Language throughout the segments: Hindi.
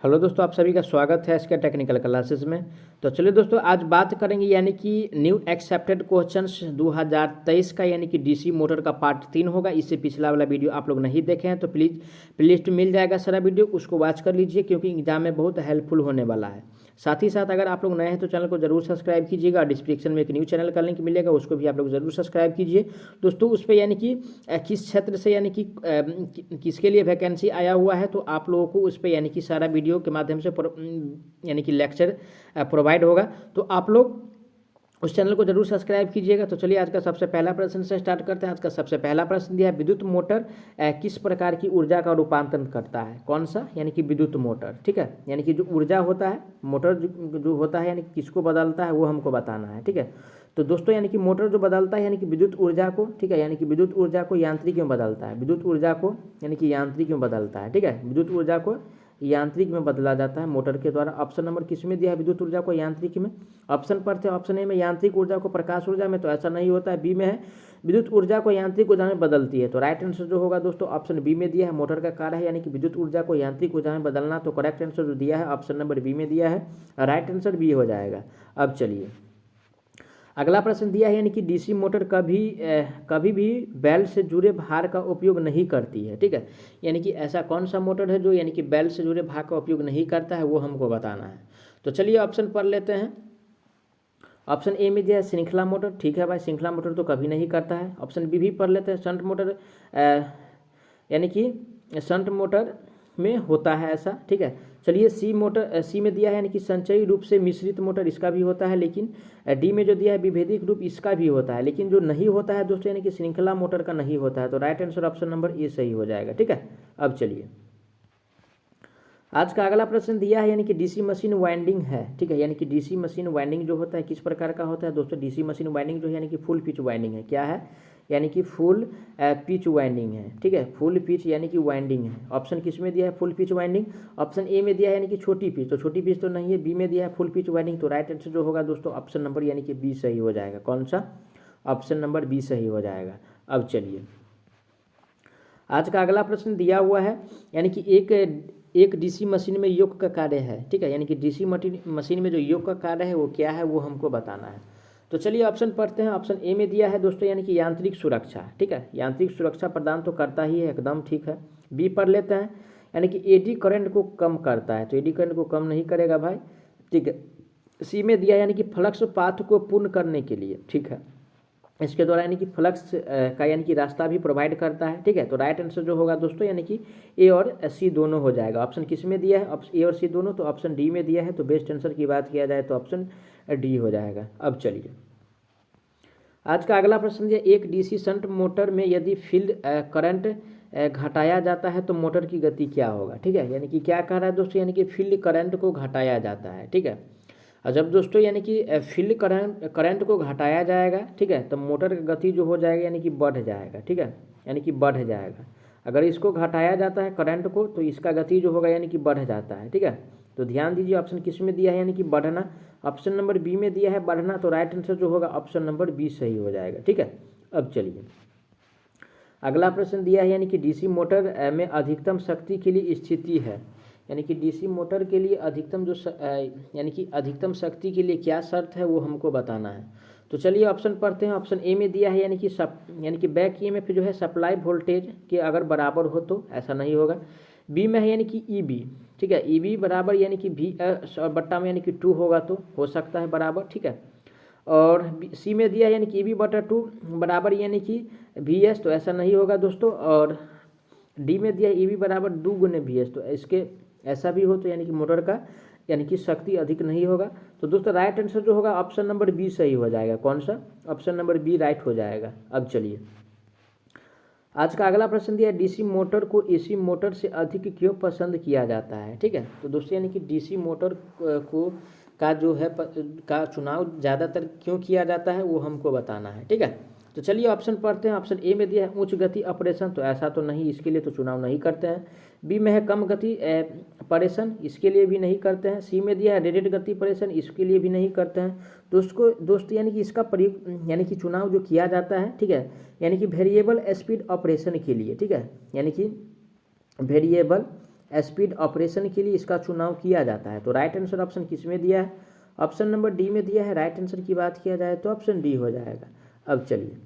हेलो दोस्तों, आप सभी का स्वागत है इसके टेक्निकल क्लासेस में। तो चलिए दोस्तों, आज बात करेंगे यानी कि न्यू एक्सेप्टेड क्वेश्चंस 2023 का यानी कि डीसी मोटर का पार्ट 3 होगा। इससे पिछला वाला वीडियो आप लोग नहीं देखे हैं तो प्लीज़ प्लेलिस्ट मिल जाएगा सारा वीडियो, उसको वॉच कर लीजिए क्योंकि एग्जाम में बहुत हेल्पफुल होने वाला है। साथ ही साथ अगर आप लोग नए हैं तो चैनल को जरूर सब्सक्राइब कीजिएगा। डिस्क्रिप्शन में एक न्यू चैनल का लिंक मिलेगा, उसको भी आप लोग जरूर सब्सक्राइब कीजिए दोस्तों। उस पर यानी कि किस क्षेत्र से यानी कि किसके लिए वैकेंसी आया हुआ है तो आप लोगों को उस पर यानी कि सारा वीडियो के माध्यम से यानी कि लेक्चर प्रोवाइड होगा। तो आप लोग उस चैनल को जरूर सब्सक्राइब कीजिएगा। तो चलिए आज का सबसे पहला प्रश्न से स्टार्ट करते हैं। आज का सबसे पहला प्रश्न दिया है, विद्युत मोटर किस प्रकार की ऊर्जा का रूपांतरण करता है? कौन सा? यानी कि विद्युत मोटर। ठीक है, यानी कि जो ऊर्जा होता है मोटर जो होता है यानी कि किसको बदलता है वो हमको बताना है। ठीक है, तो दोस्तों यानी कि मोटर जो बदलता है यानी कि विद्युत ऊर्जा को, ठीक है, यानी कि विद्युत ऊर्जा को यांत्रिक में बदलता है। विद्युत ऊर्जा को यानी कि यांत्रिक में बदलता है। ठीक है, विद्युत ऊर्जा को यांत्रिक में बदला जाता है मोटर के द्वारा। ऑप्शन नंबर किस में दिया है? विद्युत ऊर्जा को यांत्रिक में। ऑप्शन पढ़ते हैं, ऑप्शन ए में यांत्रिक ऊर्जा को प्रकाश ऊर्जा में, तो ऐसा नहीं होता है। बी में है विद्युत ऊर्जा को यांत्रिक ऊर्जा में बदलती है, तो राइट आंसर जो होगा दोस्तों ऑप्शन बी में दिया है। मोटर का कार्य है यानी कि विद्युत ऊर्जा को यांत्रिक ऊर्जा में बदलना, तो करेक्ट आंसर जो दिया है ऑप्शन नंबर बी में दिया है। राइट आंसर बी हो जाएगा। अब चलिए अगला प्रश्न दिया है, यानी कि डीसी मोटर कभी भी बैल से जुड़े भार का उपयोग नहीं करती है। ठीक है, यानी कि ऐसा कौन सा मोटर है जो यानी कि बैल से जुड़े भार का उपयोग नहीं करता है, वो हमको बताना है। तो चलिए ऑप्शन पढ़ लेते हैं। ऑप्शन ए में दिया है श्रृंखला मोटर। ठीक है भाई, श्रृंखला मोटर तो कभी नहीं करता है। ऑप्शन बी भी पढ़ लेते हैं, शंट मोटर, यानी कि शंट मोटर में होता है ऐसा। ठीक है, चलिए सी में दिया है यानी कि संचयी रूप से मिश्रित मोटर, इसका भी होता है। लेकिन डी में जो दिया है विभेदिक रूप, इसका भी होता है। लेकिन जो नहीं होता है दोस्तों यानी कि श्रृंखला मोटर का नहीं होता है, तो right answer option number A सही हो जाएगा। ठीक है, अब चलिए आज का अगला प्रश्न दिया है, यानी कि डीसी मशीन वाइंडिंग है। ठीक है, यानी कि डीसी मशीन वाइंडिंग जो होता है किस प्रकार का होता है दोस्तों? डीसी मशीन वाइंडिंग जो है यानी कि फुल पिच वाइंडिंग है। क्या है? यानी कि फुल पिच वाइंडिंग है। ठीक है, फुल पिच यानी कि वाइंडिंग है। ऑप्शन किस में दिया है? Full pitch winding. Option A में दिया है यानी कि छोटी पिच, तो छोटी पिच तो नहीं है। बी में दिया है फुल पिच वाइंडिंग, तो राइट आंसर जो होगा दोस्तों ऑप्शन नंबर यानी कि बी सही हो जाएगा। कौन सा? ऑप्शन नंबर बी सही हो जाएगा। अब चलिए आज का अगला प्रश्न दिया हुआ है, यानी कि एक डीसी मशीन में योग का कार्य है। ठीक है, यानी कि डीसी मशीन में जो योग का कार्य है वो क्या है, वो हमको बताना है। तो चलिए ऑप्शन पढ़ते हैं। ऑप्शन ए में दिया है दोस्तों यानी कि यांत्रिक सुरक्षा। ठीक है, यांत्रिक सुरक्षा प्रदान तो करता ही है, एकदम ठीक है। बी पढ़ लेते हैं, यानी कि एडी करंट को कम करता है, तो एडी करंट को कम नहीं करेगा भाई। ठीक है, सी में दिया यानी कि फ्लक्स पाथ को पूर्ण करने के लिए। ठीक है, इसके द्वारा यानी कि फ्लक्स का यानी कि रास्ता भी प्रोवाइड करता है। ठीक है, तो राइट आंसर जो होगा दोस्तों यानी कि ए और सी दोनों हो जाएगा। ऑप्शन किस में दिया है? ए और सी दोनों, तो ऑप्शन डी में दिया है। तो बेस्ट आंसर की बात किया जाए तो ऑप्शन डी हो जाएगा। अब चलिए आज का अगला प्रश्न है, एक डीसी शंट मोटर में यदि फील्ड करंट घटाया जाता है तो मोटर की गति क्या होगा? ठीक है, यानी कि क्या कह रहा है दोस्तों? यानी कि फील्ड करंट को घटाया जाता है। ठीक है, और जब दोस्तों यानी कि फील्ड करंट को घटाया जाएगा, ठीक है, तो मोटर का गति जो हो जाएगा यानी कि बढ़ जाएगा। ठीक है, यानी कि बढ़ जाएगा। अगर इसको घटाया जाता है करंट को तो इसका गति जो होगा यानी कि बढ़ जाता है। ठीक है, तो ध्यान दीजिए ऑप्शन किस में दिया है यानी कि बढ़ना। ऑप्शन नंबर बी में दिया है बढ़ना, तो राइट आंसर जो होगा ऑप्शन नंबर बी सही हो जाएगा। ठीक है, अब चलिए अगला प्रश्न दिया है, यानी कि डीसी मोटर में अधिकतम शक्ति के लिए स्थिति है। यानी कि डीसी मोटर के लिए अधिकतम यानी कि अधिकतम शक्ति के लिए क्या शर्त है वो हमको बताना है। तो चलिए ऑप्शन पढ़ते हैं। ऑप्शन ए में दिया है यानी कि बैक ईएमएफ जो है सप्लाई वोल्टेज के अगर बराबर हो तो, ऐसा नहीं होगा। बी में है यानी कि ईबी। ठीक है, ईबी बराबर यानी कि भी बट्टा में यानी कि 2 होगा तो हो सकता है बराबर। ठीक है, और सी में दिया है यानी कि ईबी बटा 2 बराबर यानी कि VS, तो ऐसा नहीं होगा दोस्तों। और डी में दिया है ईबी बराबर 2 गुने VS, तो इसके ऐसा भी हो तो यानी कि मोटर का यानी कि शक्ति अधिक नहीं होगा। तो दोस्तों राइट आंसर जो होगा ऑप्शन नंबर बी सही हो जाएगा। कौन सा? ऑप्शन नंबर बी राइट हो जाएगा। अब चलिए आज का अगला प्रश्न दिया है, डीसी मोटर को एसी मोटर से अधिक क्यों पसंद किया जाता है? ठीक है, तो दोस्तों यानी कि डीसी मोटर को का जो है का चुनाव ज़्यादातर क्यों किया जाता है वो हमको बताना है। ठीक है, तो चलिए ऑप्शन पढ़ते हैं। ऑप्शन ए में दिया है उच्च गति ऑपरेशन, तो ऐसा तो नहीं, इसके लिए तो चुनाव नहीं करते हैं। बी में है कम गति ऑपरेशन, इसके लिए भी नहीं करते हैं। सी में दिया है रेटेड गति ऑपरेशन, इसके लिए भी नहीं करते हैं। दोस्तों यानी कि इसका प्रयोग यानी कि चुनाव जो किया जाता है, ठीक है, यानी कि वेरिएबल स्पीड ऑपरेशन के लिए। ठीक है, यानी कि वेरिएबल स्पीड ऑपरेशन के लिए इसका चुनाव किया जाता है। तो राइट आंसर ऑप्शन किस में दिया है? ऑप्शन नंबर डी में दिया है। राइट आंसर की बात किया जाए तो ऑप्शन डी हो जाएगा। अब चलिए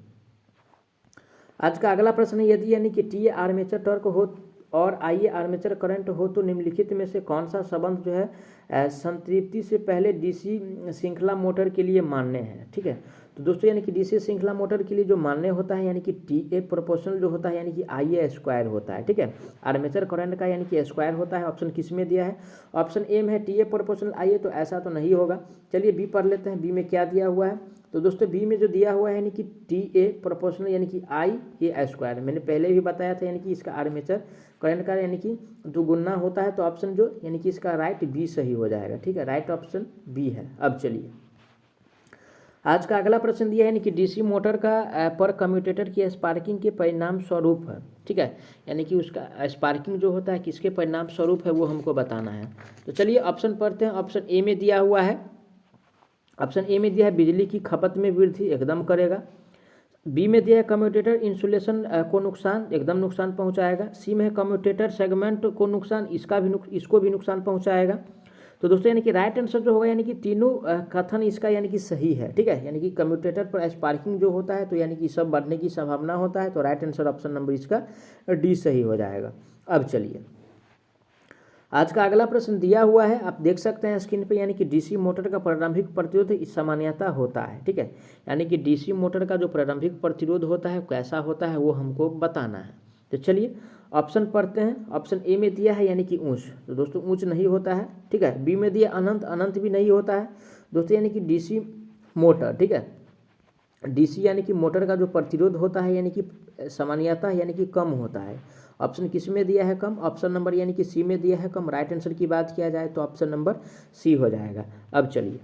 आज का अगला प्रश्न है, यदि यानी कि टी आर्मेचर टॉर्क हो और आई आर्मेचर करंट हो तो निम्नलिखित में से कौन सा संबंध जो है संतृप्ति से पहले डीसी श्रृंखला मोटर के लिए मान्य है। ठीक है, तो दोस्तों यानी कि डीसी श्रृंखला मोटर के लिए जो मान्य होता है यानी कि टी ए प्रोपोर्शनल जो होता है यानी कि आई ए स्क्वायर होता है। ठीक है, आर्मेचर करंट का यानी कि स्क्वायर होता है। ऑप्शन किस में दिया है? ऑप्शन ए में है टी ए प्रोपोर्शनल आई ए, तो ऐसा तो नहीं होगा। चलिए बी पढ़ लेते हैं, बी में क्या दिया हुआ है। तो दोस्तों बी में जो दिया हुआ है यानी कि टी ए प्रोपोर्शनल यानी कि आई ए स्क्वायर, मैंने पहले भी बताया था यानी कि इसका आर्मेचर करंट का यानी कि दुगुना होता है। तो ऑप्शन जो यानी कि इसका राइट बी सही हो जाएगा। ठीक है, राइट ऑप्शन बी है। अब चलिए आज का अगला प्रश्न दिया है यानी कि डीसी मोटर का पर कम्यूटेटर की स्पार्किंग के परिणाम स्वरूप है। ठीक है, यानी कि उसका स्पार्किंग जो होता है किसके परिणाम स्वरूप है वो हमको बताना है। तो चलिए ऑप्शन पढ़ते हैं। ऑप्शन ए में दिया हुआ है, ऑप्शन ए में दिया है बिजली की खपत में वृद्धि, एकदम करेगा। बी में दिया है कम्यूटेटर इंसुलेशन को नुकसान, एकदम नुकसान पहुंचाएगा। सी में है कम्यूटेटर सेगमेंट को नुकसान, इसको भी नुकसान पहुंचाएगा। तो दोस्तों यानी कि राइट आंसर जो होगा यानी कि तीनों कथन इसका यानी कि सही है। ठीक है, यानी कि कम्यूटेटर पर स्पार्किंग जो होता है तो यानी कि सब बढ़ने की संभावना होता है। तो राइट आंसर ऑप्शन नंबर इसका डी सही हो जाएगा। अब चलिए आज का अगला प्रश्न दिया हुआ है, आप देख सकते हैं स्क्रीन पे, यानी कि डीसी मोटर का प्रारंभिक प्रतिरोध सामान्यतः होता है। ठीक है, यानी कि डीसी मोटर का जो प्रारंभिक प्रतिरोध होता है कैसा होता है वो हमको बताना है। तो चलिए ऑप्शन पढ़ते हैं। ऑप्शन ए में दिया है यानी कि ऊंच, तो दोस्तों ऊंच नहीं होता है। ठीक है, बी में दिया अनंत, अनंत भी नहीं होता है दोस्तों, यानी कि डीसी मोटर। ठीक है, डीसी यानी कि मोटर का जो प्रतिरोध होता है यानी कि सामान्यतः यानी कि कम होता है। ऑप्शन किस में दिया है? कम। ऑप्शन नंबर यानी कि सी में दिया है कम। राइट आंसर की बात किया जाए तो ऑप्शन नंबर सी हो जाएगा। अब चलिए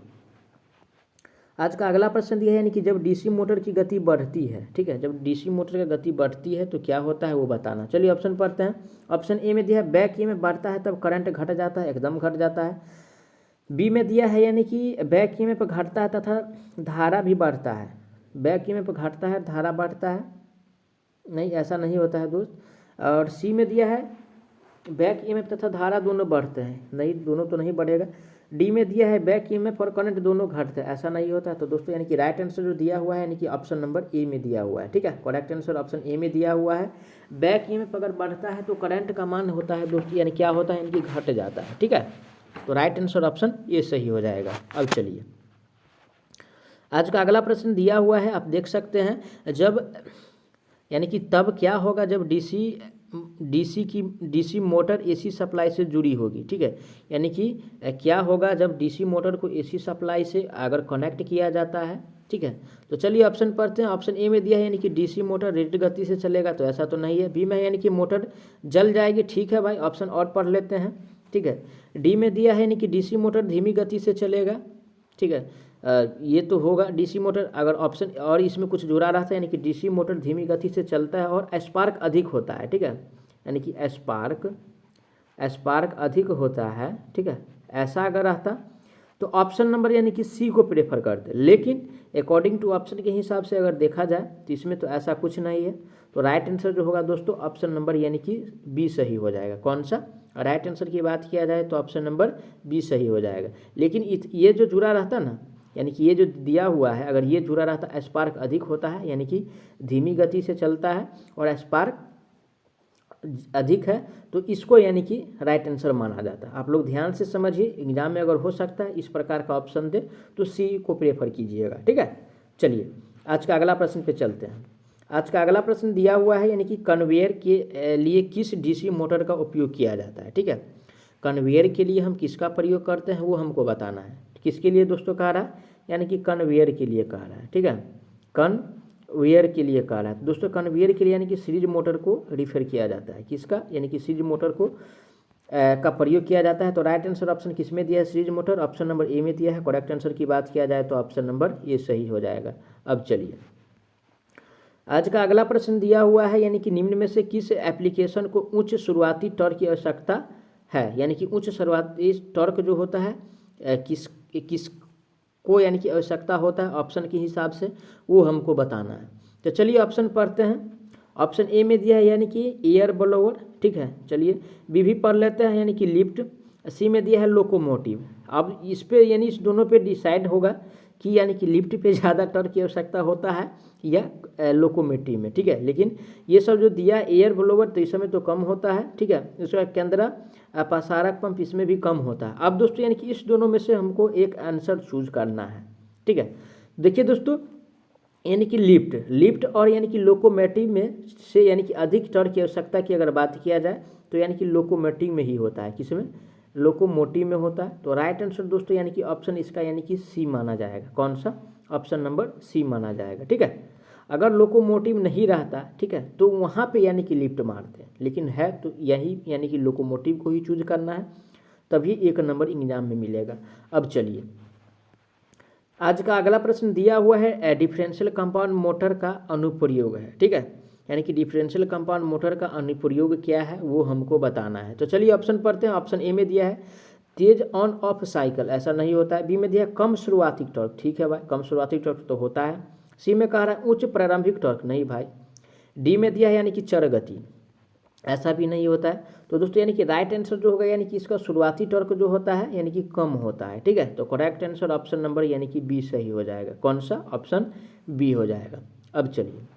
आज का अगला प्रश्न दिया है यानी कि जब डीसी मोटर की गति बढ़ती है। ठीक है, जब डीसी मोटर की गति बढ़ती है तो क्या होता है वो बताना। चलिए ऑप्शन पढ़ते हैं। ऑप्शन ए में दिया है बैक ई में बढ़ता है तब करंट घट जाता है, एकदम घट जाता है। बी में दिया है यानी कि बैक ई में पर घटता है तथा धारा भी बढ़ता है, बैक ई में पर घटता है धारा बढ़ता है, नहीं ऐसा नहीं होता है दोस्त। और सी में दिया है बैक ईएमएफ तथा धारा दोनों बढ़ते हैं, नहीं दोनों तो नहीं बढ़ेगा। डी में दिया है बैक ईएमएफ और करंट दोनों घटते हैं, ऐसा नहीं होता है। तो दोस्तों यानी कि राइट आंसर जो दिया हुआ है यानी कि ऑप्शन नंबर ए में दिया हुआ है। ठीक है, करेक्ट आंसर ऑप्शन ए में दिया हुआ है। बैक ईएमएफ अगर बढ़ता है तो करंट का मान होता है दोस्तों यानी क्या होता है यानी कि घट जाता है। ठीक है, तो राइट आंसर ऑप्शन ए सही हो जाएगा। अब चलिए आज का अगला प्रश्न दिया हुआ है, आप देख सकते हैं जब यानी कि तब क्या होगा जब डीसी मोटर एसी सप्लाई से जुड़ी होगी। ठीक है, यानी कि क्या होगा जब डीसी मोटर को एसी सप्लाई से अगर कनेक्ट किया जाता है। ठीक है, तो चलिए ऑप्शन पढ़ते हैं। ऑप्शन ए में दिया है यानी कि डीसी मोटर रेटेड गति से चलेगा, तो ऐसा तो नहीं है। बी में यानी कि मोटर जल जाएगी, ठीक है भाई, ऑप्शन और पढ़ लेते हैं। ठीक है, डी में दिया है यानी कि डीसी मोटर धीमी गति से चलेगा। ठीक है, ये तो होगा डीसी मोटर, अगर ऑप्शन और इसमें कुछ जुड़ा रहता है यानी कि डीसी मोटर धीमी गति से चलता है और स्पार्क अधिक होता है। ठीक है, यानी कि स्पार्क अधिक होता है। ठीक है, ऐसा अगर रहता तो ऑप्शन नंबर यानी कि सी को प्रेफर करते, लेकिन अकॉर्डिंग टू ऑप्शन के हिसाब से अगर देखा जाए तो इसमें तो ऐसा कुछ नहीं है। तो राइट आंसर जो होगा दोस्तों ऑप्शन नंबर यानी कि बी सही हो जाएगा। कौन सा? राइट आंसर की बात किया जाए तो ऑप्शन नंबर बी सही हो जाएगा। लेकिन ये जो जुड़ा रहता ना, यानी कि ये जो दिया हुआ है अगर ये जुड़ा रहता स्पार्क अधिक होता है यानी कि धीमी गति से चलता है और स्पार्क अधिक है, तो इसको यानी कि राइट आंसर माना जाता है। आप लोग ध्यान से समझिए, एग्जाम में अगर हो सकता है इस प्रकार का ऑप्शन दे तो सी को प्रेफर कीजिएगा। ठीक है, चलिए आज का अगला प्रश्न पे चलते हैं। आज का अगला प्रश्न दिया हुआ है यानी कि कन्वेयर के लिए किस डीसी मोटर का उपयोग किया जाता है। ठीक है, कन्वेयर के लिए हम किसका प्रयोग करते हैं वो हमको बताना है। किसके लिए दोस्तों कह रहा है? यानी कि कन्वेयर के लिए कह रहा है। ठीक है, कन्वेयर के लिए कह रहा है। दोस्तों कन्वेयर के लिए यानी कि सीरीज मोटर को रिफर किया जाता है। किसका? यानी कि सीरीज मोटर को का प्रयोग किया जाता है। तो राइट आंसर ऑप्शन किस में दिया है? Series motor, option number A में दिया है। करेक्ट आंसर की बात किया जाए तो ऑप्शन नंबर ए सही हो जाएगा। अब चलिए आज का अगला प्रश्न दिया हुआ है यानी कि निम्न में से किस एप्लीकेशन को उच्च शुरुआती टॉर्क की आवश्यकता है। यानी कि उच्च शुरुआती टॉर्क जो होता है किस को यानी कि आवश्यकता होता है ऑप्शन के हिसाब से, वो हमको बताना है। तो चलिए ऑप्शन पढ़ते हैं। ऑप्शन ए में दिया है यानी कि एयर ब्लोअर, ठीक है। चलिए बी भी पढ़ लेते हैं, यानी कि लिफ्ट। सी में दिया है लोकोमोटिव। अब इस पे यानी इस दोनों पे डिसाइड होगा कि यानी कि लिफ्ट पे ज़्यादा टॉर्क की आवश्यकता होता है या लोकोमोटिव में, ठीक है। लेकिन ये सब जो दिया एयर ब्लोअर तो इस समय तो कम होता है, ठीक है। इसका केंद्र प्रसारक पंप इसमें भी कम होता है। अब दोस्तों यानी कि इस दोनों में से हमको एक आंसर चूज करना है, ठीक है। देखिए दोस्तों, यानी कि लिफ्ट और यानी कि लोकोमोटिव में से यानी कि अधिक टॉर्क की आवश्यकता की अगर बात किया जाए तो यानी कि लोकोमोटिव में ही होता है। किसमें? लोकोमोटिव में होता है। तो राइट आंसर दोस्तों यानी कि ऑप्शन इसका यानी कि सी माना जाएगा। कौन सा? ऑप्शन नंबर सी माना जाएगा, ठीक है। अगर लोकोमोटिव नहीं रहता, ठीक है, तो वहाँ पे यानी कि लिफ्ट मारते हैं, लेकिन है तो यही यानी कि लोकोमोटिव को ही चूज करना है, तभी एक नंबर एग्जाम में मिलेगा। अब चलिए आज का अगला प्रश्न दिया हुआ है डिफरेंशियल कंपाउंड मोटर का अनुप्रयोग है, ठीक है। यानी कि डिफरेंशियल कंपाउंड मोटर का अनुप्रयोग क्या है वो हमको बताना है। तो चलिए ऑप्शन पढ़ते हैं। ऑप्शन ए में दिया है तेज ऑन ऑफ साइकिल, ऐसा नहीं होता है। बी में दिया है कम शुरुआती टॉर्क, ठीक है भाई, कम शुरुआती टॉर्क तो होता है। सी में कह रहा है उच्च प्रारंभिक टॉर्क, नहीं भाई। डी में दिया है यानी कि चर गति, ऐसा भी नहीं होता है। तो दोस्तों यानी कि राइट आंसर जो होगा यानी कि इसका शुरुआती टॉर्क जो होता है यानी कि कम होता है, ठीक है। तो करेक्ट आंसर ऑप्शन नंबर यानी कि बी सही हो जाएगा। कौन सा? ऑप्शन बी हो जाएगा। अब चलिए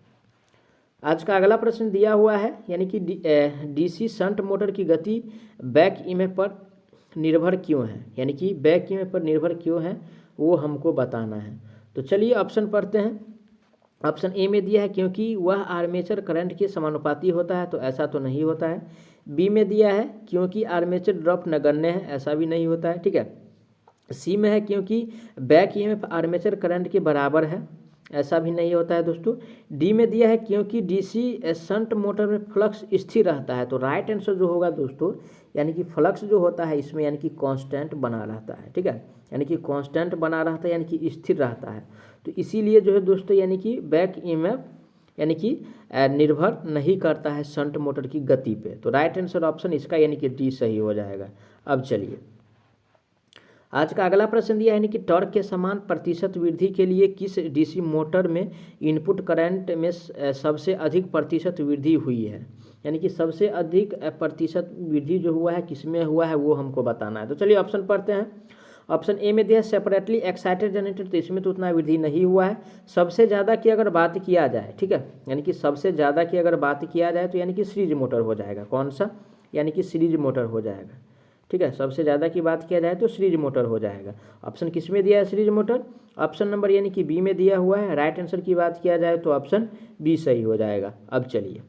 आज का अगला प्रश्न दिया हुआ है यानी कि डीसी शंट मोटर की गति बैक ईएमएफ पर निर्भर क्यों है, यानी कि बैक ईएमएफ पर निर्भर क्यों है वो हमको बताना है। तो चलिए ऑप्शन पढ़ते हैं। ऑप्शन ए में दिया है क्योंकि वह आर्मेचर करंट के समानुपाती होता है, तो ऐसा तो नहीं होता है। बी में दिया है क्योंकि आर्मेचर ड्रॉप नगण्य है, ऐसा भी नहीं होता है, ठीक है। सी में है क्योंकि बैक ईएमएफ आर्मेचर करंट के बराबर है, ऐसा भी नहीं होता है दोस्तों। डी में दिया है क्योंकि डीसी शंट मोटर में फ्लक्स स्थिर रहता है। तो राइट आंसर जो होगा दोस्तों यानी कि फ्लक्स जो होता है इसमें यानी कि कांस्टेंट बना रहता है, ठीक है। यानी कि कांस्टेंट बना रहता है यानी कि स्थिर रहता है। तो इसीलिए जो है दोस्तों यानी कि बैक ईएमएफ यानी कि निर्भर नहीं करता है शंट मोटर की गति पे। तो राइट आंसर ऑप्शन इसका यानी कि डी सही हो जाएगा। अब चलिए आज का अगला प्रश्न दिया है यानी कि टॉर्क के समान प्रतिशत वृद्धि के लिए किस डीसी मोटर में इनपुट करंट में सबसे अधिक प्रतिशत वृद्धि हुई है, यानी कि सबसे अधिक प्रतिशत वृद्धि जो हुआ है किसमें हुआ है वो हमको बताना है। तो चलिए ऑप्शन पढ़ते हैं। ऑप्शन ए में दिया है सेपरेटली एक्साइटेड जनरेटर, तो इसमें तो उतना वृद्धि नहीं हुआ है। सबसे ज़्यादा की अगर बात किया जाए, ठीक है, यानी कि सबसे ज़्यादा की अगर बात किया जाए तो यानी कि सीरीज मोटर हो जाएगा। कौन सा? यानी कि सीरीज मोटर हो जाएगा, ठीक है। सबसे ज़्यादा की बात किया जाए तो सीरीज मोटर हो जाएगा। ऑप्शन किस में दिया है सीरीज मोटर? ऑप्शन नंबर यानी कि बी में दिया हुआ है। राइट आंसर की बात किया जाए तो ऑप्शन बी सही हो जाएगा। अब चलिए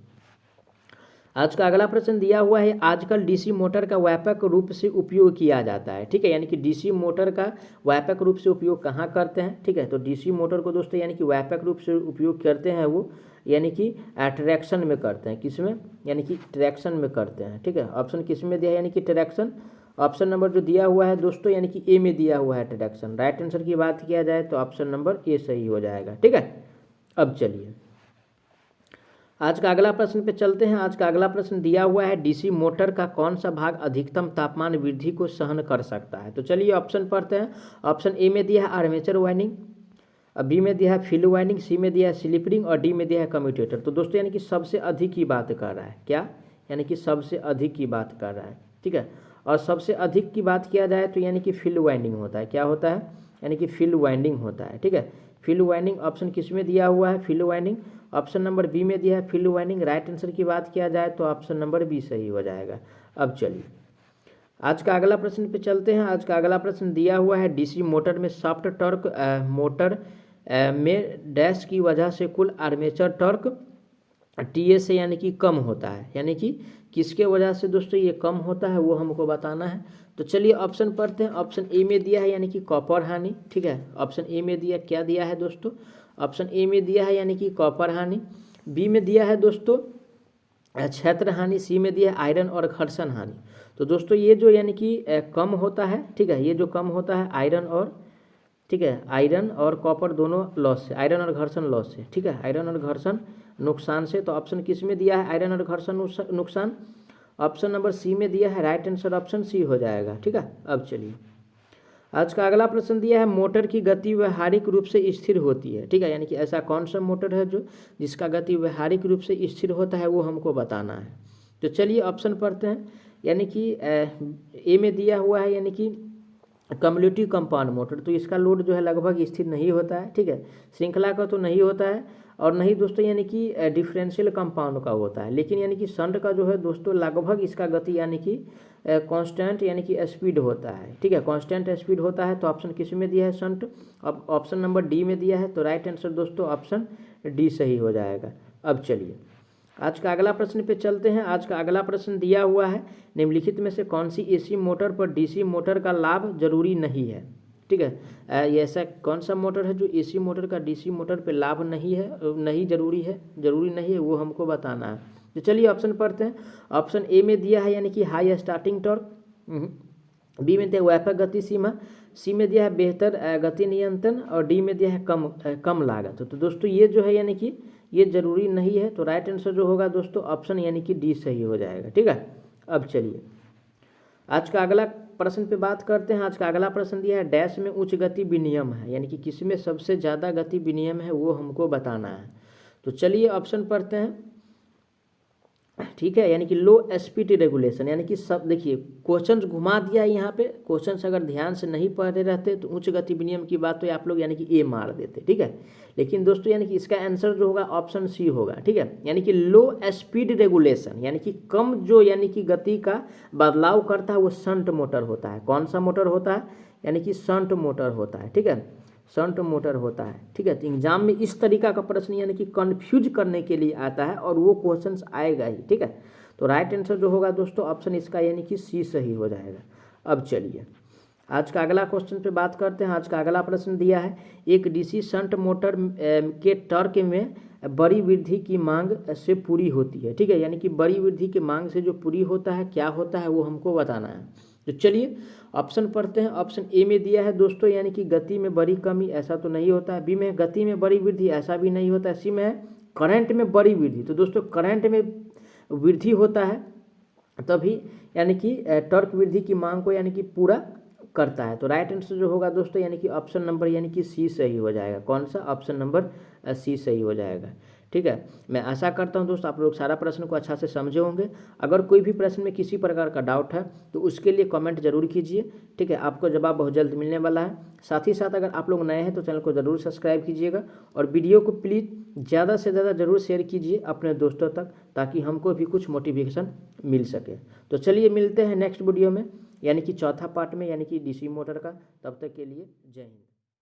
आज का अगला प्रश्न दिया हुआ है आजकल डीसी मोटर का व्यापक रूप से उपयोग किया जाता है, ठीक है। यानी कि डीसी मोटर का व्यापक रूप से उपयोग कहाँ करते हैं, ठीक है। तो डीसी मोटर को दोस्तों यानी कि व्यापक रूप से उपयोग करते हैं वो यानी कि ट्रैक्शन में करते हैं। किस में? यानी कि ट्रैक्शन में करते हैं, ठीक है। ऑप्शन किस में दिया है यानी कि ट्रैक्शन? ऑप्शन नंबर जो दिया हुआ है दोस्तों यानी कि ए में दिया हुआ है ट्रैक्शन। राइट आंसर की बात किया जाए तो ऑप्शन नंबर ए सही हो जाएगा, ठीक है। अब चलिए आज का अगला प्रश्न पे चलते हैं। आज का अगला प्रश्न दिया हुआ है डीसी मोटर का कौन सा भाग अधिकतम तापमान वृद्धि को सहन कर सकता है। तो चलिए ऑप्शन पढ़ते हैं। ऑप्शन ए में दिया है आर्मेचर वाइंडिंग, बी में दिया है फील्ड वाइंडिंग, सी में दिया है स्लिप रिंग और डी में दिया है कम्यूटेटर। तो दोस्तों यानी कि सबसे अधिक की बात कर रहा है, क्या? यानी कि सबसे अधिक की बात कर रहा है, ठीक है। और सबसे अधिक की बात किया जाए तो यानी कि फील्ड वाइंडिंग होता है। क्या होता है? यानी कि फील्ड वाइंडिंग होता है, ठीक है। फील्ड वाइंडिंग ऑप्शन किस में दिया हुआ है? Field winding. Option number B में दिया है फील्ड वाइंडिंग। राइट आंसर की बात किया जाए तो ऑप्शन नंबर बी सही हो जाएगा। अब चलिए आज का अगला प्रश्न पे चलते हैं। आज का अगला प्रश्न दिया हुआ है डीसी मोटर में सॉफ्ट टॉर्क मोटर में डैश की वजह से कुल आर्मेचर टॉर्क टीए से यानी कि कम होता है, यानी कि किसके वजह से दोस्तों ये कम होता है वो हमको बताना है। तो चलिए ऑप्शन पढ़ते हैं। ऑप्शन ए में दिया है यानी कि कॉपर हानि, ठीक है। ऑप्शन ए में दिया क्या दिया है दोस्तों? ऑप्शन ए में दिया है यानी कि कॉपर हानि। बी में दिया है दोस्तों क्षेत्र हानि। सी में दिया है आयरन और घर्षण हानि। तो दोस्तों ये जो यानी कि कम होता है, ठीक है, ये जो कम होता है आयरन और, ठीक है, आयरन और कॉपर दोनों लॉस से, आयरन और घर्षण लॉस से, ठीक है, आयरन और घर्षण नुकसान से। तो ऑप्शन किस में दिया है? आयरन और घर्षण नुकसान। ऑप्शन नंबर सी में दिया है। राइट आंसर ऑप्शन सी हो जाएगा, ठीक है। अब चलिए आज का अगला प्रश्न दिया है मोटर की गति व्यवहारिक रूप से स्थिर होती है, ठीक है, यानी कि ऐसा कौन सा मोटर है जो जिसका गति व्यवहारिक रूप से स्थिर होता है वो हमको बताना है। तो चलिए ऑप्शन पढ़ते हैं, यानी कि ए में दिया हुआ है यानी कि कम्युलेटिव कंपाउंड मोटर, तो इसका लोड जो है लगभग स्थिर नहीं होता है, ठीक है, श्रृंखला का तो नहीं होता है, और नहीं दोस्तों यानी कि डिफरेंशियल कंपाउंड का होता है, लेकिन यानी कि शंट का जो है दोस्तों लगभग इसका गति यानी कि कांस्टेंट यानी कि स्पीड होता है, ठीक है, कांस्टेंट स्पीड होता है। तो ऑप्शन किस में दिया है शंट, अब ऑप्शन नंबर डी में दिया है, तो राइट आंसर दोस्तों ऑप्शन डी सही हो जाएगा। अब चलिए आज का अगला प्रश्न पे चलते हैं। आज का अगला प्रश्न दिया हुआ है निम्नलिखित में से कौन सी एसी मोटर पर डीसी मोटर का लाभ जरूरी नहीं है, ठीक है, ये ऐसा कौन सा मोटर है जो एसी मोटर का डीसी मोटर पे लाभ नहीं है, नहीं जरूरी नहीं है, वो हमको बताना है। तो चलिए ऑप्शन पढ़ते हैं। ऑप्शन ए में दिया है यानी कि हाई स्टार्टिंग टॉर्क, बी में दिया व्यापक गति सीमा, सी में दिया है बेहतर गति नियंत्रण, और डी में दिया है कम लागत। तो दोस्तों ये जो है यानी कि ये जरूरी नहीं है, तो राइट आंसर जो होगा दोस्तों ऑप्शन यानी कि डी सही हो जाएगा, ठीक है। अब चलिए आज का अगला प्रश्न पे बात करते हैं। आज का अगला प्रश्न दिया है डैश में उच्च गति विनियम है, यानी कि किस में सबसे ज़्यादा गति विनियम है वो हमको बताना है। तो चलिए ऑप्शन पढ़ते हैं, ठीक है, यानी कि लो स्पीड रेगुलेशन, यानी कि सब देखिए क्वेश्चन घुमा दिया है यहाँ पे, क्वेश्चन अगर ध्यान से नहीं पढ़े रहते तो उच्च गति विनियम की बात तो आप लोग यानी कि ए मार देते, ठीक है, लेकिन दोस्तों यानी कि इसका आंसर जो होगा ऑप्शन सी होगा, ठीक है, यानी कि लो स्पीड रेगुलेशन, यानी कि कम जो यानी कि गति का बदलाव करता है वो शंट मोटर होता है। कौन सा मोटर होता है, यानी कि शंट मोटर होता है, ठीक है, शंट मोटर होता है, ठीक है। तो एग्जाम में इस तरीका का प्रश्न यानी कि कंफ्यूज करने के लिए आता है और वो क्वेश्चंस आएगा ही, ठीक है। तो राइट आंसर जो होगा दोस्तों ऑप्शन इसका यानी कि सी सही हो जाएगा। अब चलिए आज का अगला क्वेश्चन पे बात करते हैं। आज का अगला प्रश्न दिया है एक डीसी शंट मोटर के टॉर्क में बड़ी वृद्धि की मांग से पूरी होती है, ठीक है, यानी कि बड़ी वृद्धि की मांग से जो पूरी होता है क्या होता है वो हमको बताना है। तो चलिए ऑप्शन पढ़ते हैं। ऑप्शन ए में दिया है दोस्तों यानी कि गति में बड़ी कमी, ऐसा तो नहीं होता है, बी में गति में बड़ी वृद्धि, ऐसा भी नहीं होता है, सी में है करंट में बड़ी वृद्धि। तो दोस्तों करंट में वृद्धि होता है तभी यानी कि टॉर्क वृद्धि की मांग को यानी कि पूरा करता है। तो राइट आंसर जो होगा दोस्तों यानी कि ऑप्शन नंबर यानी कि सी सही हो जाएगा। कौन सा, ऑप्शन नंबर सी सही हो जाएगा, ठीक है। मैं आशा करता हूं दोस्तों आप लोग सारा प्रश्न को अच्छा से समझे होंगे। अगर कोई भी प्रश्न में किसी प्रकार का डाउट है तो उसके लिए कमेंट जरूर कीजिए, ठीक है, आपको जवाब बहुत जल्द मिलने वाला है। साथ ही साथ अगर आप लोग नए हैं तो चैनल को ज़रूर सब्सक्राइब कीजिएगा और वीडियो को प्लीज़ ज़्यादा से ज़्यादा ज़रूर शेयर कीजिए अपने दोस्तों तक, ताकि हमको भी कुछ मोटिवेशन मिल सके। तो चलिए मिलते हैं नेक्स्ट वीडियो में, यानी कि चौथा पार्ट में, यानी कि डीसी मोटर का। तब तक के लिए जय हिंद।